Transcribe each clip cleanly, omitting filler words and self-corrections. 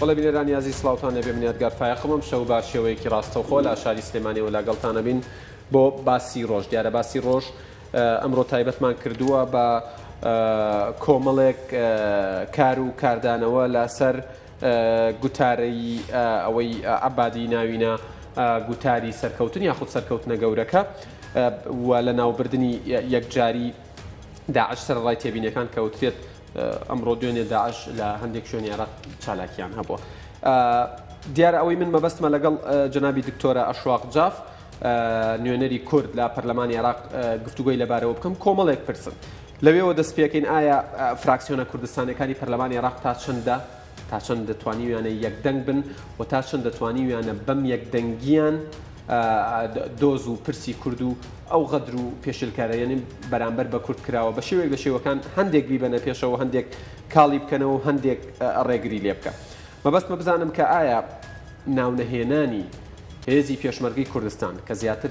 بەڵێ بینێران یازی سڵاوتان لێبێ منیاتگار فایەقمەم شەو با شێوەیەکی ڕاستەوخۆ لە شاری سلێمانیەوە لەگەڵتانە بین بۆ باسی ڕۆژ دیارە باسی ڕۆژ ئەمڕۆ تایبەتمان کردووە بە کۆمەڵێک کار و کاردانەوە لەسەر گوتارەی ئەوەی عەبادی ناوینە گوتاری سەرکەوتن یاخود سەرکەوتنە گەورەکە و لە ناوبردننی یەکجاری داعش سەرڕای تێبینەکان کەوترێت ئەمڕۆ دوێنێ داعش لە هەندێک شوێنی عێراق چالاکیان هەبووە. دیارە ئەوەی من مەبەستمە لەگەڵ جەنابی دکتۆرە ئەشواق جاف نوێنەری کورد لە پەرلەمانی عێراق گفتوگۆی لەبارەوە بکەم کۆمەڵێک پرسن لەوێەوە دەست پێکەین ئایا فراکسیۆنە کوردستانەکانی پەرلەمانی عێراق تا چەند دەتوانی ویانە یەکدەنگ بن و تا چەند دەتوانی ویانە بەم یەکدەنگیان دۆز و پرسی کورد و ئەو غەدر و پێشلکارەیەنی بەرامبەر بە کورد کراوە بە شێوێک لە شێوەکان هەندێک بیبەنە پێشەوە هەندێک کاڵی بکەنەوە هەندێک ڕێگری لێ بکە. مەبەستمە بزانم کە ئایا ناونەهێنانی هێزی پێشمەرگەی کوردستان کە زیاتر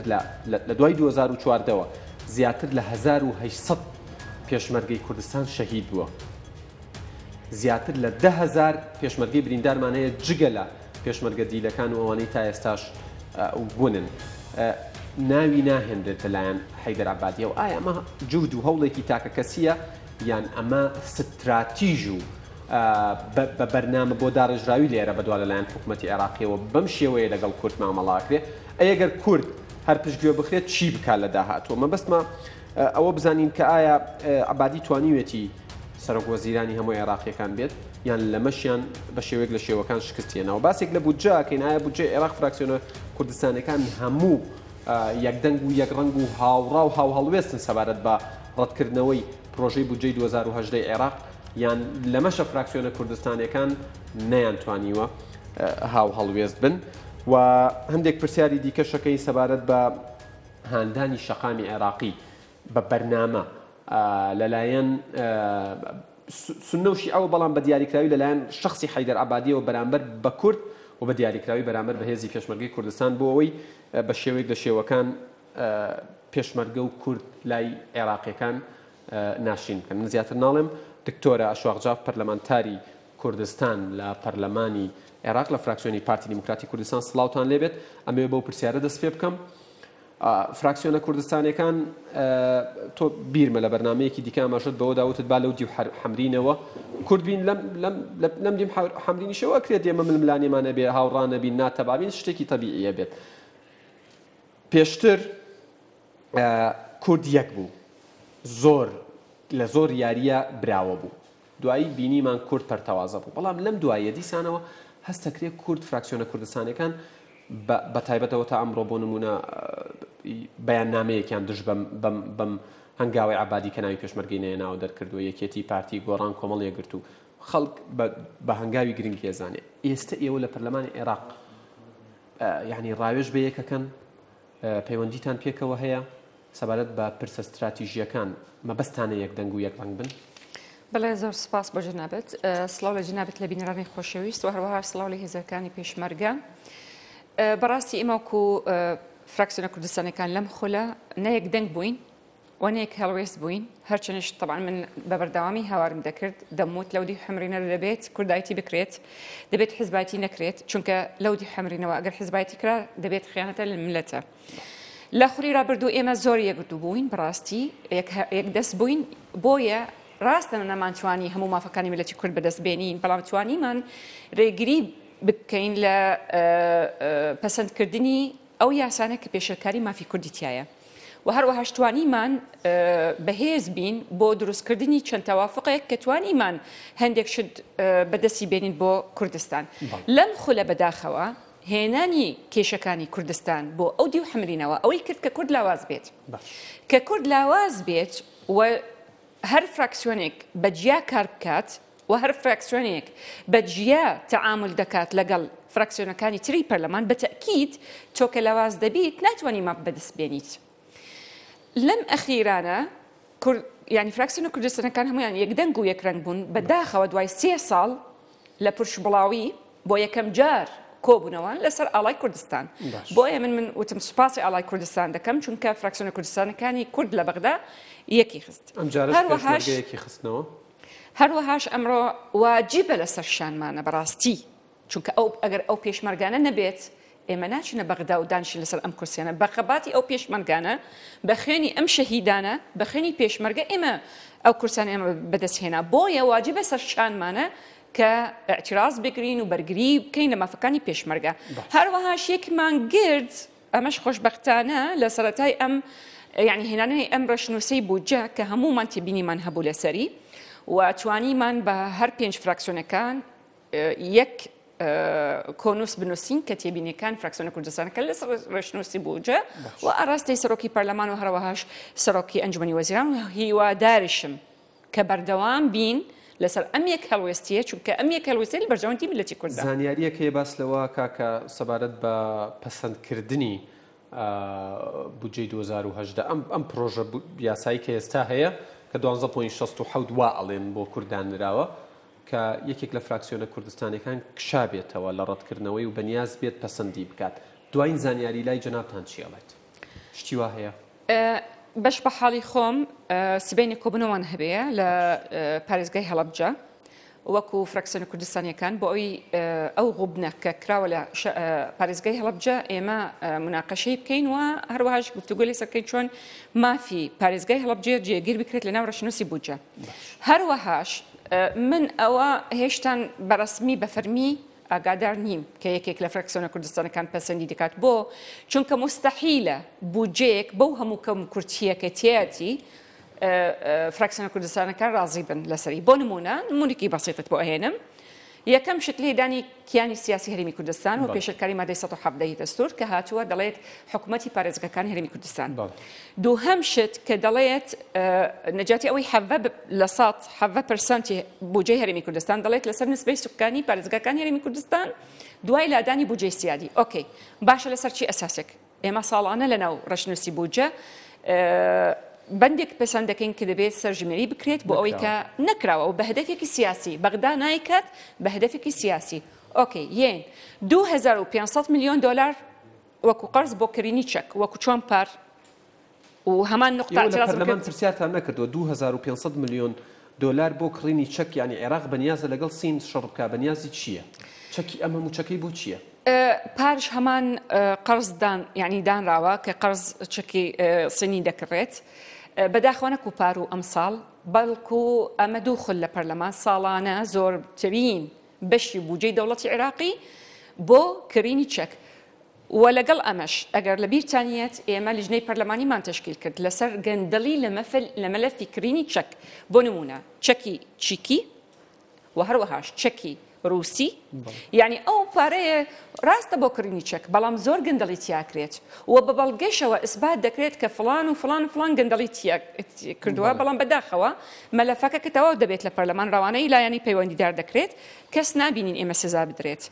لە دوای 2014ەوە زیاتر لە 1800 پێشمەرگەی کوردستان شەهید بووە. زیاتر لە 10,000 پێشمەرگەی بریندارمانەیە جگە لە پێشمەرگە دیلەکان و ئەوانەی تا ئێستاش بوونن. ناوی ناهێنرێت لەلایەن حەیدەر عەبادیە و ئایا ئەمە جوود و هەوڵێکی تاکە کەسیە یان ئەمە ستراتیژ و بە بەرنامە بۆ داڕێژراوی لێرە بەدوا لەلایەن حکوومەتی عێراقیەوە بەم شێوەیە لەگەڵ کورد مامەڵاکرێ ئەگەر کورد هەر پشتگوێ بخرێت چی بکات لە داهاتوە. مەبەستمە ئەوە بزانین کە ئایا عەبادی توانیوێتی سەرۆک وەزیرانی هەموو عێراقیەکان بێت یان لەمەشیان بە شێوەیەک لە شێوەکان شکستێنەوە. باسێک لە بودجەکەین ئایا بودجێ عێراق فراکسیۆنە کوردستانەکان هەموو یەکدەنگ و یەکڕەنگ و هاوڕا و هاوهەڵوێستن سەبارەت بە ڕەتکردنەوەی پرۆژەی بودجەی 2010 عێراق یان لەمەشە فراکسیۆنە کوردستانەکان نەیانتوانیوە هاو هەڵوێست بن و هەندێک پرسیاری دیکەشەکەی سەبارەت بە هاندانی شەقامی عێراقی بە بەرنامە لەلایەن سنەوشی ئەوە بەڵام بە دیاریکراوی لەلایەن شخصی حەیدەر عەبادیەوە بەرامبەر بە کورد و بە دیاریکراوی بەرامبەر بە هێزی پێشمەرگەی کوردستان بۆ ئەوەی بە شێوەیەک لە شێوەکان پێشمەرگە و کورد لای عێراقیەکان ناشین بکەن. من زیاتر ناڵێم دکتۆرە ئەشواق جاف پەرلەمانتاری کوردستان لە پەرلەمانی عێراق لە فراکسیۆنی پارتی دیموکراتی کوردستان سڵاوتان لێبێت ئەمێ بەو پرسیارە دەست پێ بکەم. فراکسیۆنە کوردستانەکان تۆ بیرمە لە بەرنامەیەکی دیکە ئاماژەت بەوە داوتت با لەو دی حەمرینەوە کورد بین لەم دیم حەمرینیشەوە کرێت ئێمە ململانێمانە بێ هاوڕانە بین ناتەبابین شتێکی تەبیعیە بێت. پێشتر کورد یەک بوو لە زۆر یاریە براوە بوو دوایی بینیمان کورد پەرتەوازە بوو بەڵام لەم دوایە دیسانەوە هەستەکرێت کورد فراکسیۆنە کوردستانەکان بە تایبەتەوە تا ئەمڕۆ بۆ نمونە بەیاننامەیەکیان دژ بەم هەنگاوی عەبادی کە ناوی پێشمەرگەی نەیەناوە دەرکردووە یەکێتی پارتی گۆڕان کۆمەڵ یەکگرت و خەڵک بە هەنگاوی گرنگ ێزانێ. ئێستا ئێوە لە پەرلەمانی عێراق یعنی ڕاوێژ بە یەکەکەن پەیوەندیتان پێکەوە هەیە سەبارەت بە پرسە استراتیژیەکان مەبەستانە یەکدەنگ و یەکڕەنگ بن؟ بەڵێ زۆر سپاس بۆ جەنابەت. سڵاو لە جەنابەت لە بینەرانی خۆشەویست و هەروەها سڵاو لە هێزەکانی پێشمەرگە. بەڕاستی ئێمەوەکو فراکسیۆنە کوردستانەکان لەم خولە نەیەکدەنگ بووین و نەیەک هەڵوێست بووین هەرچەنش طبعا من بە بەردەوامی هاوارم دەکرد دەموت لەودی حەمرینە دەبێت کوردایەتی بکرێت دەبێت حیزبایەتی نەکرێت چونکە لەودی حەمرینەوە ئەگەر حیزبایەتی کرا دەبێت خیانەتە لە ملەتە. لە خوری ڕابردوو ئێمە زۆر یەکگرتو بووین بەڕاستی یەکدەست بووین بۆیە ڕاستە نەمانتوانی هەموو مافەکانی ملەتی کورد بەدەستبێنین بەڵام توانیمان ڕێگری بکەین لە پەسەندکردنی ئەو یاسانە کە پێشەکاری مافی کوردی تایە و هەروەها توانیمان بەهێز بین بۆ دروستکردنی چەند تەوافقێک کە توانیمان هەندێک شت بەدەستی بێنین بۆ کوردستان. لەم خولە بەداخەوە هێنانی کێشەکانی کوردستان بۆ ئەو دی و حەمرینەوە ئەوەی کرد کە کورد لاواز بێت کە کورد لاواز بێت و هەر فراکسیۆنێک بەجیا کار بکات و هەر فراکسیۆنێک بەجیا تەعامل دەکات لەگەڵ فراکسیۆنەکانی تری پەرلەمان بەتەکید تۆ کە لاواز دەبیت ناتوانانی ماپ بەدەست بێنیت. لەم ئەخیرانە یعنی فراکسیۆنە کوردستانەکان هەمویان یەکدەنگ و یەکڕەنگ بوون بەداخەوە دوای 3 ساڵ لە پرشبڵاوی بۆ یەکەم جار کۆبوونەوە لەسەر ئاڵای کوردستان. بۆیە من وتم سوپاسی ئاڵای کوردستان دەکەم چونکە فراکسیۆنە کوردستانەکانی کورد لە بەغدا یەکی خست. هەروەهاش هەروەهاش ئەمڕۆ واجیبە لەسەر شانمانە بەڕاستی چونکە ئەگەر ئەو پێشمەرگانە نەبێت ئێمە ناچینە بەغدا و دانیشین لەسەر ئەم کورسیانە بە خەباتی ئەو پێشمەرگانە بە خوێنی ئەم شەهیدانە بە خوێنی پێشمەرگە ئێمە ئەو کورسان ئێمە بەدەستهێنا بۆیە واجبە سەر شانمانە کە اعتراض بگرین و بەرگری بکەین لە مافەکانی پێشمەرگە هەروەها شێکمان گرد ئەمەش خۆشبەختانە لە سەرەتای ئەم یعنی هێنانەی ئەم ڕەشنووسەی بووجە کە هەمومان تێبینیمان هەبوو لەسەری و توانیمان بە هەر 5 فراکسیۆنەکان یەک کۆنووس بنووسین کە تێبینیەکان فراکسیۆنە کوردستانەکە لە ڕەشنووسی بووجە و ئاڕاستی سەرۆکی پەرلەمان و هەروەهاش سەرۆکی ئەنجومەنی وەزیران و هیوادارشم کە بەردەوام بین لەسەر ئەم یەک هەڵوێستیە چونکە ئەم یەک هەڵوێستی بەرژەوەندی ملەتی کوردستان زانیاریەک هەیە باس لەوە کاکە سەبارەت بە پەسەندکردنی بودجەی 2018 ئەم پرۆژە یاسایی کە ئێستا هەیە کە 12.67 وا ئەڵێن بۆ کوردان نراوە کە یەکێک لە فراکسیۆنە کوردستانەکان کشابێتەوە لە ڕەتکردنەوەی و بەنیاز بێت پەسەندی بکات دوایین زانیاری لای جەنابتان چی ئەڵێت شتی وا هەیە بەش بە حاڵی خۆم سبەینی کۆبوونەوەمان هەبەیە لە پارێزگای هەڵەبجە وەکو فراکسیۆنە کوردستانیەکان بۆ ئەوی ئەو غوبنە کە کراوە لە پارێزگای هەڵەبجە ئێمە مناقەشەی بکەین و هەروەهاش گفتوگۆ لێ سەرکەین چۆن مافی پارێزگای هەڵەبجە جێگیر بکرێت لە ناو ڕەشنووسی بووجە هەروەهاش من ئەوە هێشتان بەڕسمی بەفەرمی ئاگادار نیم کە یەکێک لە فراکسیۆنە کوردستانەکان پەسەندی دەکات بۆ چونکە مستەحیلە بودجەیەک بەو هەموو کەم کورتیە کە تێیەتی فراکسیۆنە کوردستانەکان ڕازی بن لەسەری بۆ نمونێکی بەسیطت بۆ ئەهێنم یەکەم شت لێدانی کیانی سیاسی هەرێمی کوردستان و پێشەکاری مادەی 117 دەستور کە هاتووە دەڵێت حکوومەتی پارێزگەکانی هەرێمی کوردستان دووهەم شت کە دەڵێت نەجاتی ئەوەی 70% بودجەی هەرێمی کوردستان دەڵێت لەسەر نسبەی سوکانی پارێزگەکانی هەرێمی کوردستان دوای لادانی بودجەی سیادی ئۆکەی باشە لەسەر چی ئەساسێک ئێمە ساڵانە لەناو ڕەشنووسی بودجە بەندێک پەسەند دەکەین کە دەبێت سەرژمێری بکرێت بۆ ئەوەی کە نەکراوە و بە هەدەفێکی سیاسی بەغدا نایکات بە هەدەفێکی سیاسی ئۆکەی یەن 2500 میلیۆن دلار وەکو قەرز بۆ کڕینی چەک وەکو چۆن پار و هەمان نقطە پەرلەمان پرسیارتان نەکردووە 2500 میلیۆن دلار بۆ کڕینی چەک یعنی عێراق بەنیازە لەگەڵ سین شەڕ بەنیازی چییە چەکی ئەم هەموو چەکەی بۆ چییە پارش هەمان قەرزدان یعنی دانراوە کە قەرز چەکی سنی دەکڕێت بەداخەوە پار و ئەمساڵ بەڵکو ئەمە دوو خل لە پەرلەمان ساڵانە زۆرترین بەشی بودجەی دەوڵەتی عێراقی بۆ کڕینی چەک و لەگەڵ ئەمەش ئەگەر لە بیرتانیەت ئێمە لیژنەی پەرلەمانیمان تەشکیل کرد لەسەر گەندەڵی لە مەلەفی کڕینی چەک بۆ نمونە چەکی چیکی و هەروەهاش چەکی رووسی یعنی ئەو پارەیە ڕاستە بۆ کڕینی چەک بەڵام زۆر گەندەڵی تیاکرێت و بە بەڵگەشەوە ئیسبات دەکرێت کە فلان و فلان و فلان گەندەڵی کردووە بەڵام بەداخەوە مەلەفەکە کە تەواو دەبێت لە پەرلەمان ڕەوانەی لایەنی پەیوەندیدار دەکرێت کەس نابینین ئێمە سزا بدرێت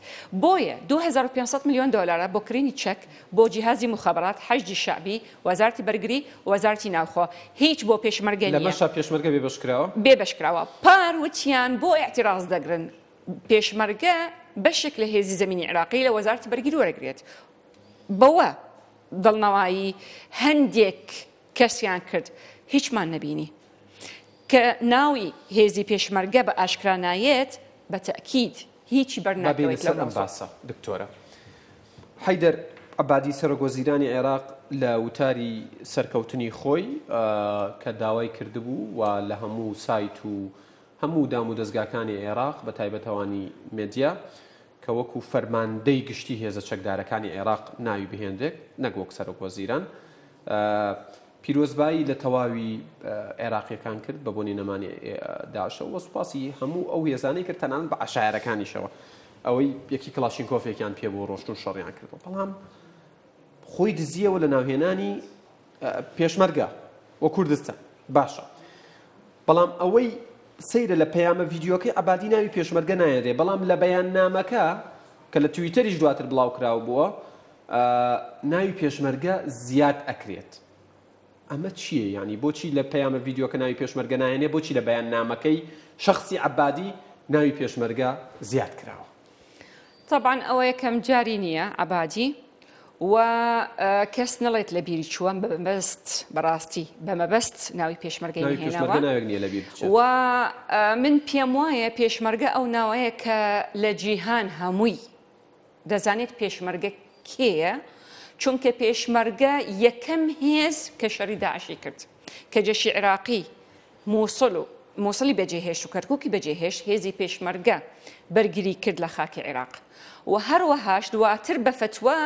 بۆیە 2500 میلیۆن دلار بۆ کڕینی چەک بۆ جیهازی مخابرات حەشدی شعبی وەزارەتی بەرگری وەزارەتی ناوخۆ هیچ بۆ پێشمەرگە نییە لەمەشا پێشمەرگە بێبەشکراوە پار وتیان بۆ اعتراض دەگرن پێشمەرگە بەشێک لە هێزی زەمینی عێراقی لە وەزارەتی بەرگری وەرەگرێت بەوە دڵنەوایی هەندێک کەسیان کرد هیچمان نەبینی کە ناوی هێزی پێشمەرگە بە ئاشکرا نایێت بە تەئکید هیچی بەرناکەوێت لەم باسە دکتۆرە حەیدەر عەبادی سەرۆکوەزیرانی عێراق لە وتاری سەرکەوتنی خۆی کە داوای کردبوو و لە هەموو سایت و هەموو دام و دەستگاکانی عێراق بە تایبەتەوانی مێدیا کە وەکو فەرماندەی گشتی هێزە چەکدارەکانی عێراق ناوی بهێندێک نەک وەک سەرۆکوەزیران پیرۆزبایی لە تەواوی عێراقیەکان کرد بە بۆنی نەمانی داعشە و سوپاسی هەموو ئەو هێزانەی کرد تەنانەت بە عەشایەرەکانیشەوە ئەوەی یەکی کلاشینکۆفێکیان پێ بۆ ڕۆشت و شەڕیان کردەوە بەڵام خۆی دزیەوە لە ناوهێنانی پێشمەرگە وە کوردستان باشە بەڵام ئەوەی سەیرە لە پەیامە ڤیدیۆکەی عەبادی ناوی پێشمەرگە نایەدێ بەڵام لە بەیاننامەکە کە لە تویتەریش دواتر بڵاو کراو بووە ناوی پێشمەرگە زیاد ئەکرێت ئەمە چییە یعنی بۆچی لە پەیامە ڤیدیۆکە ناوی پێشمەرگە نایەنێ بۆچی لە بەیاننامەکەی شەخسی عەبادی ناوی پێشمەرگە زیاد کراوە طبعا ئەوە یەکەم جاری نییە عەبادی و کەس نەڵێت لە بیری چووەم بەمەبەست بەڕاستی بەمەبەست ناوی پێشمەرگەی هێناوە و من پێم وایە پێشمەرگە ئەو ناوەیە کە لە جیهان هەمووی دەزانێت پێشمەرگە کێیە چونکە پێشمەرگە یەکەم هێز کە شەڕی داعشی کرد کە جەشی عێراقی مووسڵی بەجێهێشت و کەرکووکی بەجێهێشت هێزی پێشمەرگە بەرگری کرد لە خاکی عێراق و هەروەهاش دواتر بە فتوە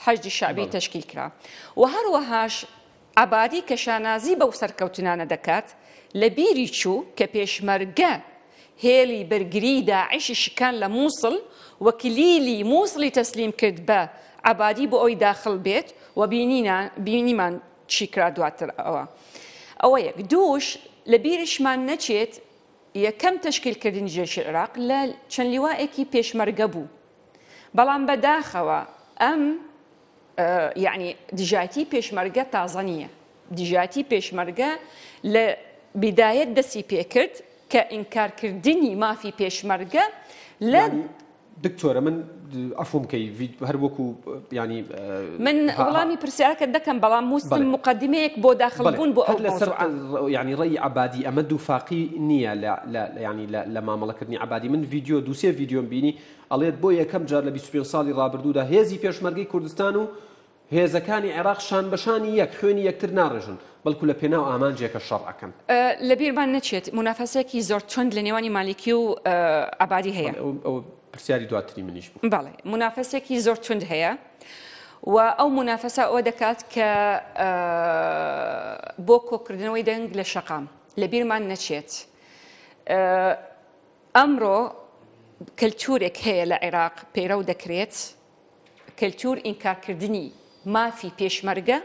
حەشدی شعبی تەشکیل کرا و هەروەهاش عەبادی کە شانازی بەو سەرکەوتنانە دەکات لە بیری چوو کە پێشمەرگە هێلی بەرگری داعشی شکان لە مووسڵ و کلیلی مووسڵی تەسلیم کرد بە عەبادی بۆ ئەوی داخل بێت و بینیمان چی کرا دواتر ئەوە یەک دووش لە بیرشمان نەچێت یەکەم تەشکیلکردنی جێشی عێراق لە چەند لیوائێکی پێشمەرگە بوو بەڵام بەداخەوە ئەم یعنی دژاتی پێشمەرگە تازە نییە دژاتی پێشمەرگە لە بیدایەت دەستی پێکرد کە ئینکارکردنی مافی پێشمەرگە لە دکتۆرە من ئەفۆم کەی هەر وەکو ینی من وەڵامی پرسیارەکە دەکەم بەڵام مووسم مقدمەیەک بۆ داخلبوون بۆ ئەو لەسەر ینی ڕێی عەبادی ئەمە دووفاقی نییە ینی لە مامەڵەکردنی عەبادی من ڤیدیۆ دووسێ ڤیدیۆم بینی ئەڵێت بۆ یەکەم جار لە 25 ساڵی ڕابردوودا هێزی پێشمەرگەی کوردستان و هێزەکانی عێراق شان بەشانی یەک خوێنی یەکتر ناڕێژن بەڵکو لە پێناو ئامانجێکە شەڕ ئەکەن لە بیرمان نەچێت مونافەسێکی زۆر تند لە نێوانی مالیکی و عەبادی هەیە پرسیاری دواتری منیش بوو بەڵێ مونافەسێکی زۆر تند هەیە و ئەو مونافەسە ئەوە دەکات کە بۆ کۆکردنەوەی دەنگ لە شەقام لە بیرمان نەچێت ئەمڕۆ کەلتورێک هەیە لە عێراق پەیڕەو دەکرێت کەلتور ئینکارکردنی مافی پێشمەرگە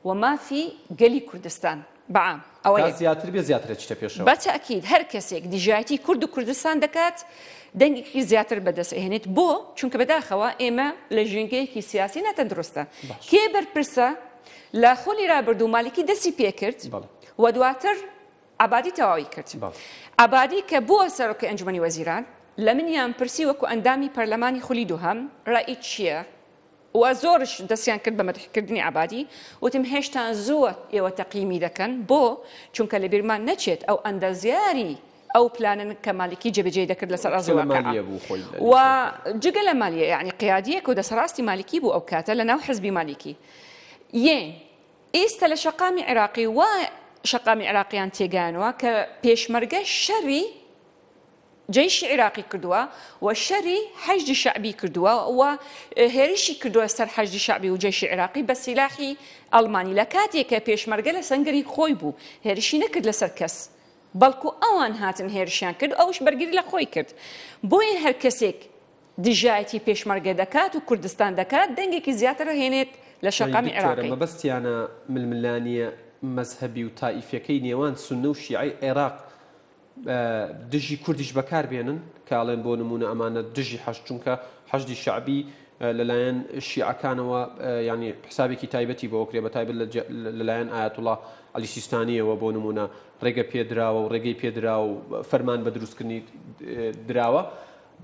و مافی گەلی کوردستان بەعام ئەوە زیاتر بێ زیاترە چتە پێشەوە بەتەئکید هەر کەسێک دژایەتی کورد و کوردستان دەکات دەنگێکی زیاتر بەدەستهێنێت بۆ چونکە بەداخەوە ئێمە لە ژینگەیەکی سیاسی نەتەندروستە کێ بەرپرسە لە خۆلی ڕابردوو مالیکی دەستی پێکرد و دواتر عەبادی تەواوی کرد عەبادی کە بووە سەرۆکی ئەنجومەنی وەزیران لە منیان پرسی وەکو ئەندامی پەرلەمانی خولی دووهەم ڕای چییە و زۆرش دەستیان کرد بە مەدحکردنی عەبادی وتم هێشتا زووە ئێوە تەقییمی دەکەن بۆ چونکە لە بیرمان نەچێت ئەو ئەندازیاری ئەو پلانن کە مالیکی جێبەجێ دەکرد لەسەر ئازواکە و جگە لە مالیە یعنی قیادیەک و دەسەڕاستی مالیکی بوو ئەو کاتە لە ناو حزبی مالیکی یەن ئێستا لە شەقامی عێراقی و شەقامی عێراقیان تێگانەوە کە پێشمەرگە شەڕی جەیشی عێراقی کردووە و شەڕی حەشدی شەعبی کردووە و هێرشی کردووە سەر حەشدی شەعبی و جەیشی عێراقی بە سیلاحی ئەڵمانی لە کاتێک کە پێشمەرگە لە سەنگەری خۆی بوو هێرشی نەکرد لەسەر کەس بەڵکو ئەوان هاتن هێرشیان کرد ئەوش بەرگری لە خۆی کرد بۆیە هەر کەسێک دژایەتی پێشمەرگە دەکات و کوردستان دەکات دەنگێکی زیاتر هێنێت لە شەقامی عێراقی مەبەستیانە ململانیە مەزهەبی و تائیفەکەی نێوان سونە و شیعی عێراق دژی کوردیش بەکار بێنن کاڵێن بۆ نمونە ئەمانە دژی حەشد چونکە حەشدی شەعبی لەلایەن شیعەکانەوە ینی حسابێکی تایبەتی بۆ کرێ بە تایبەت لەلایەن ئایەتوڵا عەلی سیستانیەوە بۆ نمونە ڕێگە پێدراوە و ڕێگەی پێدراوە و فەرمان بە دروستکردنی دراوە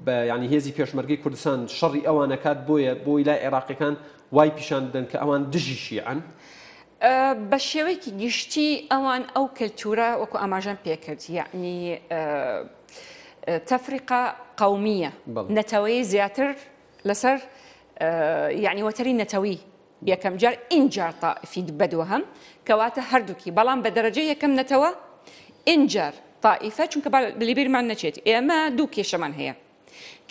بە ینی هێزی پێشمەرگەی کوردستان شەڕی ئەوانەکات بۆی لای عێراقیەکان وای پیشان بدەن کە ئەوان دژی شیعەن بە شێوەیەکی گشتی ئەوان ئەو کەلتورە وەکو ئاماژەم پێکرد یعنی تەفریقە قەومیە نەتەوەی زیاتر لەسەر یعنی وەتەری نەتەوی یەکەم جار ئینجار تائیفی بەدووهەم کەواتە هەردووکی بەڵام بە دەرەجەی یەکەم نەتەوە ئینجار تائیفە چونکە لەبیرمان نەچێت ئێمە دوو کێشەمان هەیە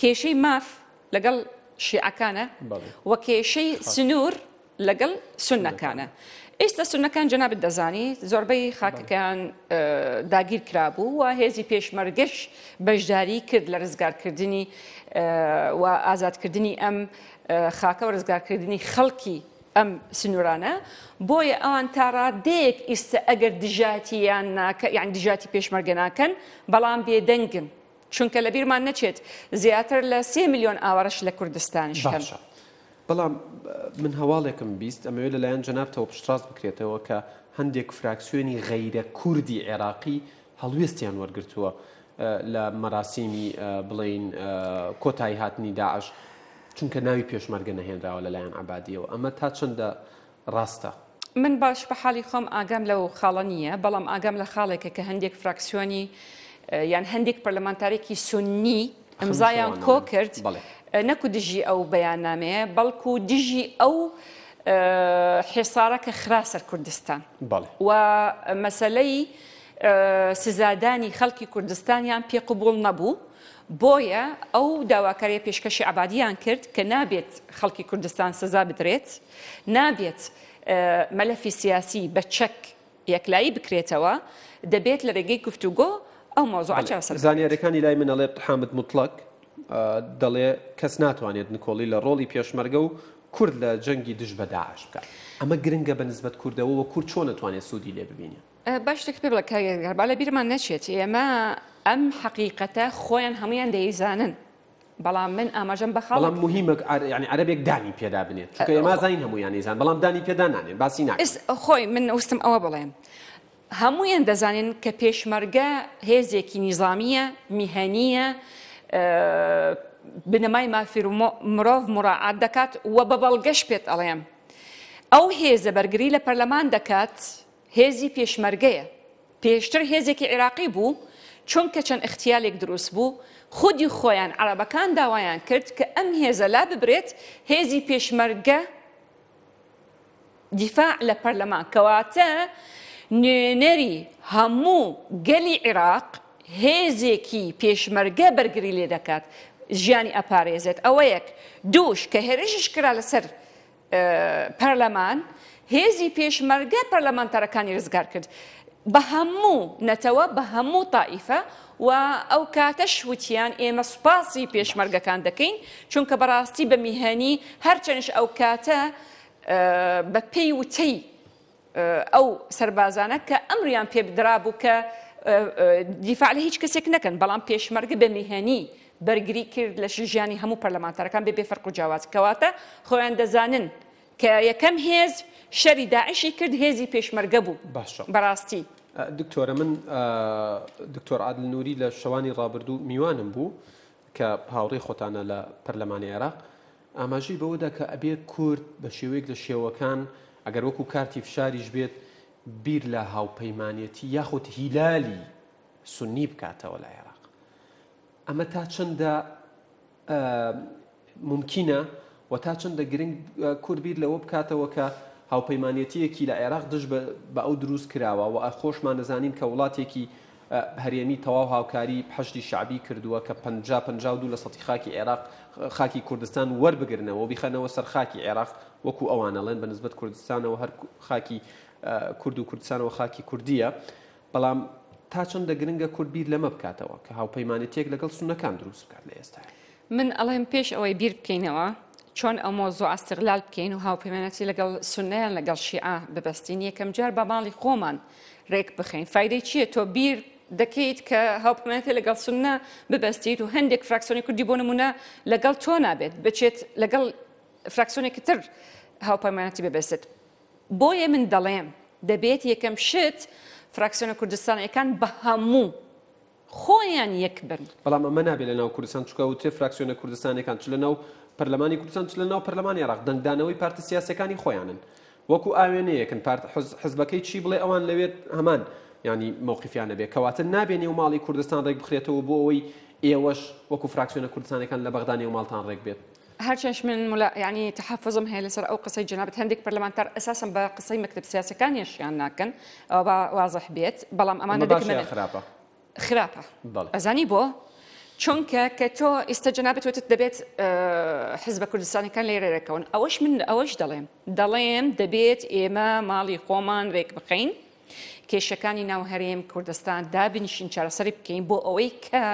کێشەی ماف لەگەڵ شیعەکانە و کێشەی سنوور لەگەڵ سونەکانە ئێستا سونەکان جەنابەت دەزانی زۆربەی خاکەکان داگیر کرابوو و هێزی پێشمەرگەش بەشداری کرد لە ڕزگارکردنی و ئازادکردنی ئەم خاکە و ڕزگارکردنی خەڵکی ئەم سنوورانە بۆیە ئەوان تا ڕادەیەک ئێستا ئەگەر دژاتیان ناکە یعنی دژاتی پێشمەرگە ناکەن بەڵام بێدەنگن چونکە لە بیرمان نەچێت زیاتر لە 3 ملیۆن ئاوارەش لە کوردستانیش هەن بەڵام من هەواڵێکم بیست ئەمەوێت لەلایەن جەنابتەوە پشتڕاست بکرێتەوە کە هەندێک فراکسیۆنی غەیرە کوردی عێراقی هەڵوێستیان وەرگرتووە لە مەراسیمی بڵین کۆتایی هاتنی داعش چونکە ناوی پێشمەرگە نەهێنراوە لەلایەن عەبادیەوە ئەمە تا چەندە ڕاستە من باش بە حاڵی خۆم ئاگام لەو خاڵە نییە بەڵام ئاگام لە خاڵێکە کە هەندێک فراکسیۆنی یان هەندێک پەرلەمانتارێکی سونی ئەمزایان کۆ کرد نەکو دژی ئەو بەیاننامەیە بەڵکو دژی ئەو حێسارەکە خرا سەر کوردستان و مەسەلەی سزادانی خەڵکی کوردستانیان پێ قبوڵ نەبوو بۆیە ئەو داواکاریە پێشکەشی عەبادیان کرد کە نابێت خەڵکی کوردستان سزا بدرێت نابێت مەلەفی سیاسی بە چەک یەکلایی بکرێتەوە دەبێت لە ڕێگەی گفتوگۆ ئەو مۆزوعە چارەسەر زانیاریەکانی لای من ئەڵێ حامد مطلق دەڵێ کەس ناتوانێت نکۆڵی لە ڕۆڵی پێشمەرگە و کورد لە جەنگی دژ بە داعش بکات ئەمە گرنگە بە نسبەت کوردەوە و کورد چۆن نتوانێت سوودی لێ ببینێ باش پێ بڵێ کاگەربا لە بیرمان نەچێت ئێمە ئەم حەقیقەتە خۆیان هەمویان دەیزانن بەڵام من ئاماژەم بە خەڵک بەڵام موهیمە ینی عەرەبێک دانی پێدا بنێت چونکە ئێمە زانین هەمویان دەیزان بەڵام دانی پێدا نانێن باسی ناکەین خۆی من وستم ئەوە بڵێم هەمویان دەزانن کە پێشمەرگە هێزێکی نیزامیە میهەنیە بنەمای مافیر و مرۆڤ مراعات دەکات و بە بەڵگەش پێت ئەڵێم ئەو هێزە بەرگری لە پەرلەمان دەکات هێزی پێشمەرگەیە پێشتر هێزێکی عێراقی بوو چونکە چەند اختیالێک دروست بوو خودی خۆیان عەرەبەکان داوایان کرد کە ئەم هێزە لا ببرێت هێزی پێشمەرگە دیفاع لە پەرلەمان کەواتە نوێنەری هەموو گەلی عێراق هێزێکی پێشمەرگە بەرگری لێ دەکات ژیانی ئەپارێزێت ئەوە یەک دووش کە هێرشش کرا لەسەر پەرلەمان هێزی پێشمەرگە پەرلەمانتارەکانی ڕزگار کرد بە هەموو نەتەوە بە هەموو تائیفە و ئەو کاتەش وتیان ئێمە سوپاسی پێشمەرگەکان دەکەین چونکە بەڕاستی بە میهەنی هەرچەندش ئەو کاتە بە پێی وتەی ئەو سەربازانە کە ئەمریان پێ بدرا بوو کە دیفاع لە هیچ کەسێک نەکەن بەڵام پێشمەرگە بە میهەنی بەرگری کرد لە ژیانی هەموو پەرلەمانتارەکان بێ فەرق و جیاواز کەواتە خۆیان دەزانن کە یەکەم هێز شەری داعشی کرد هێزی پێشمەرگە بوو بەڕاستی دکتۆرە من دکتۆر عادل نووری لە شەوانی ڕابردوو میوانم بوو کە هاوڕێی خۆتانە لە پەرلەمانی عێراق ئاماژەی بەوەدا کە ئەبێت کورد بە شێوەیەک لە شێوەکان ئەگەر وەکو کارتی فشاریش بێت بیر لە هاوپەیمانێتی یاخود هیلالی سونی بکاتەوە لە عێراق ئەمە تا چەندە ممکنە و تا چەندە گرنگ کورد بیر لەوە بکاتەوە کە هاوپەیمانێتیەکی لە عێراق دژ بە ئەو دروست کراوە و خۆشمان دەزانین کە وڵاتێکی هەرێمی تەواو هاوکاری حەشدی شعبی کردووە کە 52 لە سەتی خاکی عێراق خاکی کوردستان وەربگرنەوە و بیخەنەوە سەر خاکی عێراق وەکو ئەوانەڵێن بە نسبەت کوردستانەوە هەر خاکی کورد و کوردستانەوە خاکی کوردیە بەڵام تا چەندە گرنگە کورد بیر لەمە بکاتەوە کە هاوپەیمانێتیەک لەگەڵ سونەکان دروست بکات لە ئێستا من ئەڵێم پێش ئەوەی بیر بکەینەوە چۆن ئەو مۆزوع ئەستیغلال بکەین و هاوپەیمانەتی لەگەڵ سونەیان لەگەڵ شیعە ببەستین یەکەم جار بە ماڵی خۆمان ڕێک بخەین فایدەی چییە تۆ بیر دەکەیت کە هاوپەیمانەتی لەگەڵ سونە ببەستیت و هەندێک فراکسیۆنی کوردی بۆ نمونە لەگەڵ تۆ نابێت بچێت لەگەڵ فراکسیۆنێکی تر هاوپەیمانەتی ببەستێت بۆیە من دەڵێم دەبێت یەکەم شت فراکسیۆنە کوردستانیەکان بە هەموو خۆیان یەک بن بەڵام ئەمە نابێت لە ناو کوردستان چونکە وتێ فراکسیۆنە کوردستانیەکان چ لە ناو پەرلەمانی کوردستان چ لە ناو پەرلەمانی عێراق دەنگدانەوەی پارتە سیاسیەکانی خۆیانن وەکو ئاوێنەیەکن حزبەکەی چی بڵێ ئەوان لەوێت هەمان ینی مووقفیان نەبێت کەواتە نابێنی و ماڵی کوردستان ڕێک بخرێتەوە بۆ ئەوەی ئێوەش وەکو فراکسیۆنە کوردستانەکان لە بەغدانی و ماڵتان ڕێک بێت هەرچەندش من ینی تحفظم هەیە لەسەر ئەو قسەی جەنابەت هەندێک پەرلەمانتار ئەساساً بە قسەی مەکتەب سیاسیەکانیشیان ناکەن ئەوە بە وازح بێت بەڵام ئەمانە دەکمێنن خراپە ئەزانی بۆ چونکە کە تۆ ئێستا جەنابەت وتت دەبێت حزبە کوردستانیەکان لێرەکەون ئەوەش من ئەوەش دەڵێم دەبێت ئێمە ماڵی خۆمان ڕێک بخەین کێشەکانی ناو هەرێم کوردستان دابنیشین چارەسەری بکەین بۆ ئەوەی کە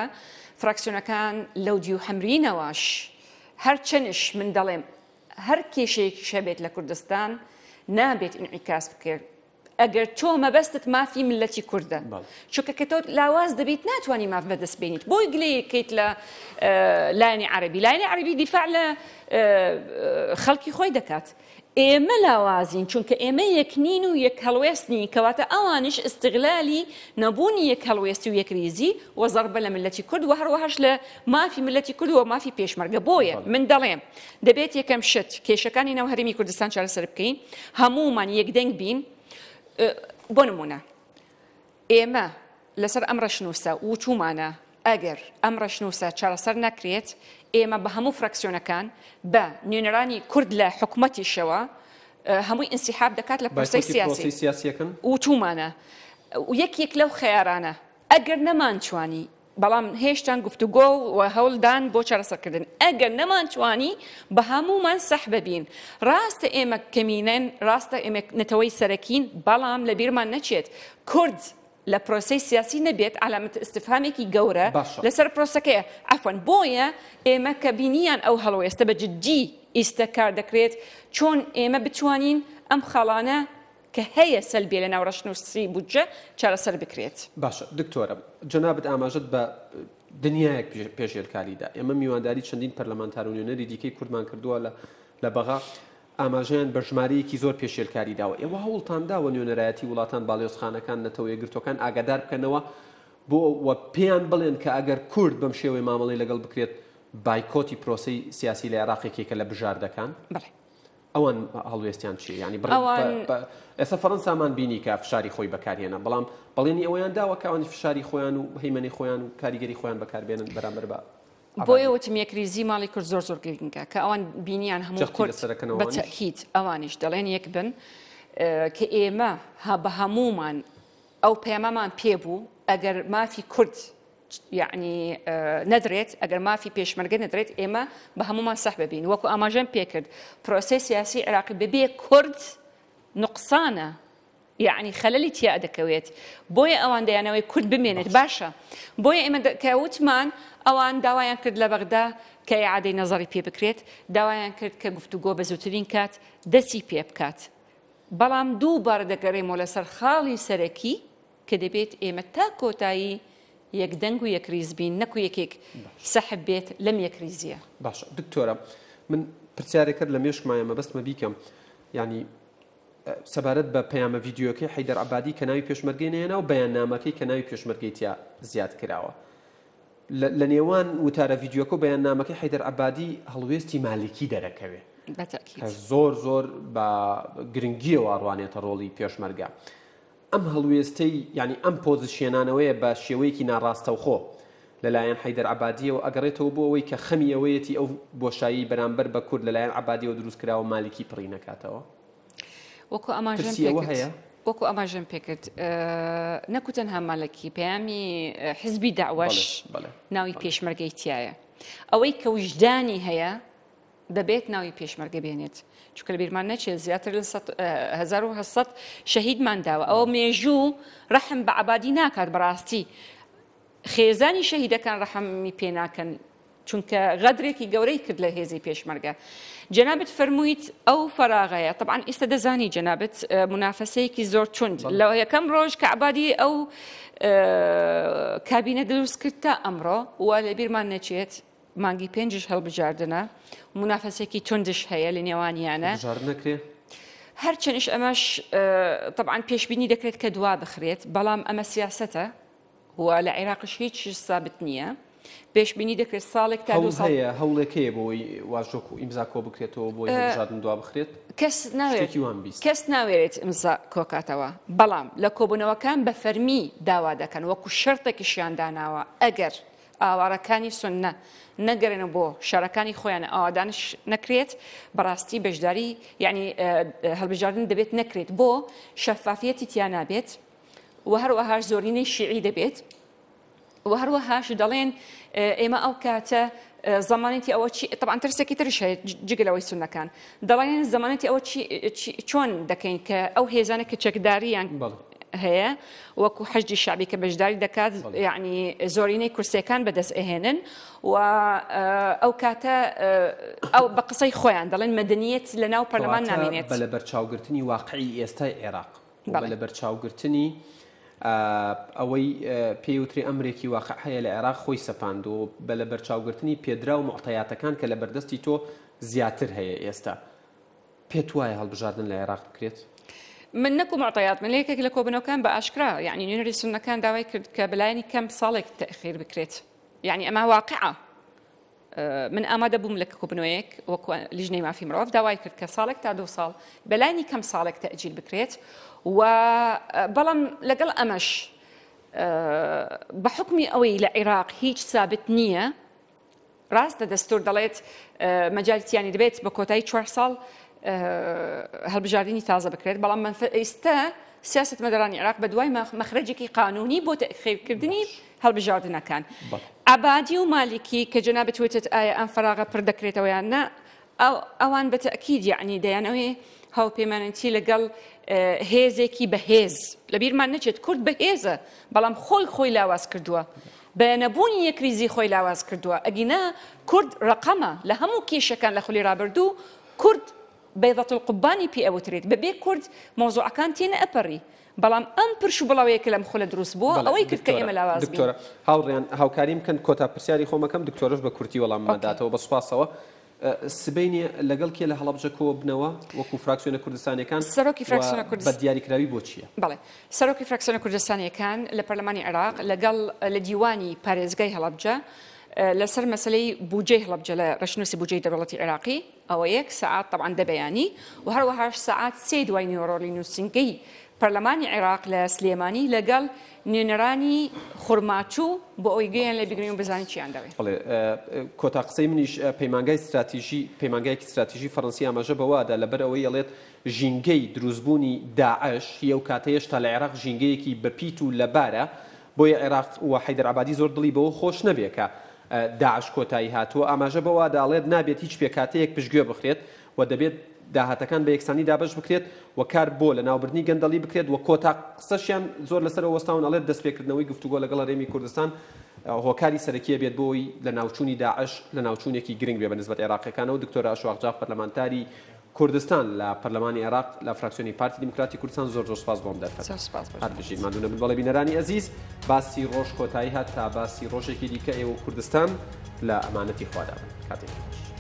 فراکسیۆنەکان لەو دی و هەمرینەوەش هەرچەندش من دەڵێم هەر کێشەیەکی شەبێت لە کوردستان نابێت ئینعیکاس بکرد ئەگەر تۆ مەبەستت مافی ملەتی کوردە چونکە کە تۆ لاواز دەبیت ناتوانانی ماف بەدەست بێنیت بۆی گلەیەکەیت لە لایەنی عەرەبی دیفاع لە خەڵکی خۆی دەکات ئێمە لاوازین چونکە ئێمە یەکنین و یەک هەڵوێستنی کەواتە ئەوانش استیغلالی نەبوونی یەک هەڵوێستی و یەکریزی و زەربە لە ملەتی کورد و هەروەهاش لە مافی ملەتی کورد و مافی پێشمەرگە بۆیە من دەڵێم دەبێت یەکەم شت کێشەکانی ناو هەرێمی کوردستان چارەسەر بکەین هەموومان یەکدەنگ بین بۆ نمونە ئێمە لەسەر ئەم ڕەشنووسە و چوومانە ئەگەر ئەم ڕەشنووسە چارەسەر نەکرێت ئێمە بە هەموو فراکسیۆنەکان بە نوێنەرانی کورد لە حکوومەتیشەوە هەمووی ئینسیحاب دەکات لە پرۆسەی سیاسیەکەن و تومانە و یەک لەو خەیارانە ئەگەر نەمانتوانی بەڵام هێشتان گفتوگۆ و هەوڵدان بۆ چارەسەرکردن ئەگەر نەمانتوانی بە هەمومان سەح ببین ڕاستە ئێمە کەمینەن ڕاستە ئێمە نەتەوەی سەرەکین بەڵام لە بیرمان نەچێت کورد لە پرۆسەی سیاسی نەبێت علامەت استفهامێکی گەورە لەسەر پرۆسەکەیە عەفوان بۆیە ئێمە کە بینیان ئەو هەڵوێستە بە جددی ئیستەکار دەکرێت چۆن ئێمە بتوانین ئەم خەڵانە کە هەیە سەلبیە لە ناو ڕەشنووسی بودجە چارەسەر بکرێت. باشە دکتۆرە جەنابەت ئاماژەت بە دنیایەک پێشێلکاریدا ئێمە میوانداری چەندین پەرلەمانتار و نوێنەری دیکەی کوردمان کردووە لە بەغا ئاماژیان بە ژمارەیەکی زۆر پێشێلکاری داوە ئێوە هەوڵتان داوە نوێنەرایەتی وڵاتان باڵێۆزخانەکان نەتەوە یەکگرتوەکان ئاگادار بکەنەوە بۆ پێیان بڵێن کە ئەگەر کورد بەم شێوەی مامەڵەی لەگەڵ بکرێت بایکۆتی پرۆسەی سیاسی لە عێراقێکێکە لە بژاردەکان ئەوان هەڵوێستیان چی ینی ئێستا فەڕەنسامان بینی کە فشاری خۆی بەکارهێنا بەڵام بەڵێنی ئەوەیان داوە کە ئەوانی فشاری خۆیان و هەیمەنی خۆیان و کاریگەری خۆیان بەکاربێنن بەرامبەر بە بۆیە وتم یەکریزی ماڵی کورد زۆر زۆر گرنگە کە ئەوان بینیان هەموو کورد بەتەکید ئەوانیش دەڵێن یەک بن کە ئێمە بە هەمومان ئەو پەیامەمان پێبوو ئەگەر مافی کورد یعنی نەدرێت ئەگەر مافی پێشمەرگە نەدرێت ئێمە بە هەمومان سەح ببین وەکو ئاماژەم پێکرد پرۆسەی سیاسی عێراقی ببێ کورد نقصانە یعنی خەلەلی تیا دەکەوێت بۆیە ئەوان دەیانەوەی کورد بمێنێت باشە بۆیە ئێمە کە وتمان ئەوان داوایان کرد لە بەغدا کە ئیعادەی نەزەری پێ بکرێت داوایان کرد کە گفتوگۆ بە زووترین کات دەستی پێ بکات بەڵام دووبارە دەگەڕێمەوە لەسەر خاڵی سەرەکی کە دەبێت ئێمە تا کۆتایی یەکدەنگ و یەکریز بین نەکو یەکێک سەحب بێت لەم یەکریزیە. باشە دکتۆرە من پرسیارێکرد لە مێشکمایە مەبەستمە بیکەم ینی سەبارەت بە پەیامە ڤیدیۆکەی حەیدەر عەبادی کە ناوی پێشمەرگەی نێنا و بەیاننامەکەی کە ناوی پێشمەرگەی تیا زیاد کراوە لە نێوان وتارە ڤیدیۆکە و بەیاننامەکەی حەیدەر عەبادی هەڵوێستی مالیکی دەرەکەوێت کە زۆر بە گرنگیەوە ئەڕوانێتە ڕۆڵی پێشمەرگە ئەم هەڵوێستەی ینی ئەم پۆزیشنانەوەیە بە شێوەیەکی ناڕاستەوخۆ لەلایەن حەیدەر عەبادیەوە ئەگەڕێتەوە بۆ ئەوەی کە خەمی ئەوەیەتی ئەو بۆشایی بەرامبەر بە کورد لەلایەن عەبادیەوە دروست کراوە مالیکی پڕی نەکاتەوە وەکو ئاماژەم پێکرد نەکو تەنها مالکی پەیامی حزبی داعوەش ناوی پێشمەرگەی تایە ئەوەی کە وجدانی هەیە دەبێت ناوی پێشمەرگە بێنێت چونکە لە بیرمان نەچێت زیاتر لە 1970 شەهیدمان داوە ئەوە مێژوو ڕەحم بە عەبادی ناکات بەڕاستی خێزانی شەهیدەکان ڕەحمی پێ ناکەن چونکە غەدرێکی گەورەی کرد لە هێزی پێشمەرگە جەنابەت فەرموویت ئەو فەراغەیە طبعاً ئێستا دەزانی جەنابەت منافەسەیەکی زۆر چوند لە یەکەم ڕۆژ کە عەبادی ئەو کابینە دروست کرد تا ئەمڕۆ و لە بیرمان نەچێت مانگی پێنجش هەڵبژاردنە منافەسێکی توندش هەیە لە نێوانیانە هەرچەندش ئەمەش طبعاً پێشبینی دەکرێت کە دوا بخرێت بەڵام ئەمە سیاسەتە و لە عێراقش هیچ سابت نییە پێشبینی دەکرێت ساڵێک تا دو ساڵ هەوڵێکەیە بۆی واژۆک و ئیمزا کۆ بکرێتەوە بۆی هەڵبژاردن دوا بخرێت کەس ناوێت ئیمزا کۆکاتەوە بەڵام لە کۆبوونەوەکان بە فەرمی داوا دەکەن وەکو شەرتێکیشیان داناوە ئەگەر ئاوارەکانی سوننە نەگەڕێنە بۆ شارەکانی خۆیان ئاوادانش نەکرێت بەڕاستی بەشداری یعنی هەڵبژاردن دەبێت نەکرێت بۆ شەفافیەتی تیا نابێت و هەروەها زۆرینەی شیعی دەبێت و هەروەهاش دەڵێن ئێمە ئەو کاتە زمانێتی ئەوە طبعاً ترسێکی ترش هەیە جگەلەوەی سونەکان دەڵێن زمانێتی ئەوە چۆن دەکەین کە ئەو هێزانە کە چەکداریان هەیە وەکو حەشدی شعبی کە بەشداری دەکات یعنی زۆرینەی کورسیەکان بەدەست ئەهێنن و ئەو کاتە ئەو بە قسەی خۆیان دەڵێن مەدەنیەت لە ناو پەرلەمان نامێنێت بە لە بەرچاوگرتنی واقعی ئێستای عێراق بە لە بەرچاوگرتنی ئەوەی پێوتری ئەمرێکی واقع هەیە لە عێراق خۆی سەپاند و بە لە بەرچاوگرتنی پێدرا و معتەیاتەکان کە لە بەردەستی تۆ زیاتر هەیە ئێستا پێت وایە هەڵبژاردن لە عێراق بکرێت من نەکو معتەیات من لەیەکێک لە کۆبنەوەکان بە ئاشکرا یعنی نوێنەری سونەکان داوای کرد کە بەلایەنی کەم ساڵێک تەخیر بکرێت یعنی ئەمە واقعە من ئامادە بووم لە کۆبنەوەیەک وەکو لیژنەی مافی مرۆڤ داوای کرد کە ساڵێک تا دو ساڵ بەلایەنی کەم ساڵێک تەئجیل بکرێت و بەڵام لەگەڵ ئەمەش بە حکمی ئەوەی لە عێراق هیچ ثابت نییە ڕاستە دەستور دەڵێت مەجالیتیانی دەبێت بە کۆتایی 4 ساڵ هەڵبژاردننی تازە بکرێت بەڵام من ئێستا سیاست مەدەرانی عێراق بە دوای مەخرەجێکی قانونی بۆ تەخیرکردنی هەڵبژاردنەکان ئابادی و مالکی کە جەنابەت وتت ئایا ئەم فەراغە پڕ دەکرێتەوە یان نە ئەوان بە تەئکید یعنی دەیانەوەی هاوپەیمانەتی لەگەڵ هێزێکی بەهێز لەبیرمان نەچێت کورد بەهێزە بەڵام خۆی لاواز کردووە بە نەبوونی یەکریزی خۆی لاواز کردووە ئەگینا کورد ڕقەمە لە هەموو کێشەکان لە خولی ڕابردوو کورد بەیضەت القوبانی پێ ئەوترێت بەبێ کورد مۆزوعەکان تێنە ئەپەڕی بەڵام ئەم پرش و بڵاوەیەکە لەم خۆ لە دروست بووە ئەوەی کرد کە ئێمە لاواز بین. دکتۆرە هاوڕێیان هاوکاریم کەن کۆتا پرسیاری خۆمەکەم دکتۆرش بە کورتی وەڵاممەداتەوە بە سوپاسەوە سبەینی لەگەڵ کێ لە هەڵەبجە کۆ بنەوە وەکو فراکسیۆنە کوردستانیەکان سەرۆکی فراکسیۆنە کوردستان بە دیاریکراوی بۆ چییە؟ بەڵێ سەرۆکی فراکسیۆنە کوردستانیەکان لە پەرلەمانی عێراق لەگەڵ لە دیوانی پارێزگای هەڵەبجە لەسەر مەسلەی بودجەی هەڵەبجە لە ڕشنووسی بودجەی دەوڵەتی عێراقی ئەوە 1 ساعات طبعا دەبەیانی و هەروەها ساعات 3 دوای نیوەڕۆڵی نووسنگەی پەرلەمانی عێراق لە سلێمانی لەگەڵ نوێنەرانی خورماچوو بۆ ئەوی گەیان لێ بگرین و بزانین چیان دەوێت. بەڵێ کۆتا قسەی منیش پەیمانگای استراتیژی فەڕەنسی ئاماژە بەوادا لەبەر ئەوەی ئەڵێت ژینگەی دروستبوونی داعش یەو کاتە هێشتا لە عێراق ژینگەیەکی بەپیت و لەبارە بۆیە عێراق و حەیدەر عەبادی زۆر دڵی بەوە خۆش نەبێکە داعش کۆتایی هاتووە ئاماژە بەوادا ئەڵێت نابێت هیچ پێکاتەیەک پشتگوێ بخرێت و دەبێت داهاتەکان بە یەکسانی دابش بکرێت و کار بۆ لە ناوبردنی گەندەڵی بکرێت و کۆتا قسەشیان زۆر لەسەر وەستاون ئەڵێت دەستپێکردنەوەی گفتوگۆ لەگەڵ هەرێمی کوردستان هۆکاری سەرەکیە بێت بۆی لە ناوچوونی داعش لە ناوچوونێکی گرنگ بێ بە نسبەت عێراقیەکانەوە. دکتۆر ئاشواق پەرلەمانتاری کوردستان لە پەرلەمانی عێراق لە فراکسیۆنی پارتی دیموکراتی کوردستان زۆر سپاس بۆم دەرفەت هەر بژین مادوونە بن بەڵێ بینەرانی ئەزیز باسی ڕۆژ کۆتایی هات تا باسی ڕۆژێکی دیکە ئێوە کوردستان لە ئەمانەتی خوادا کاتێکی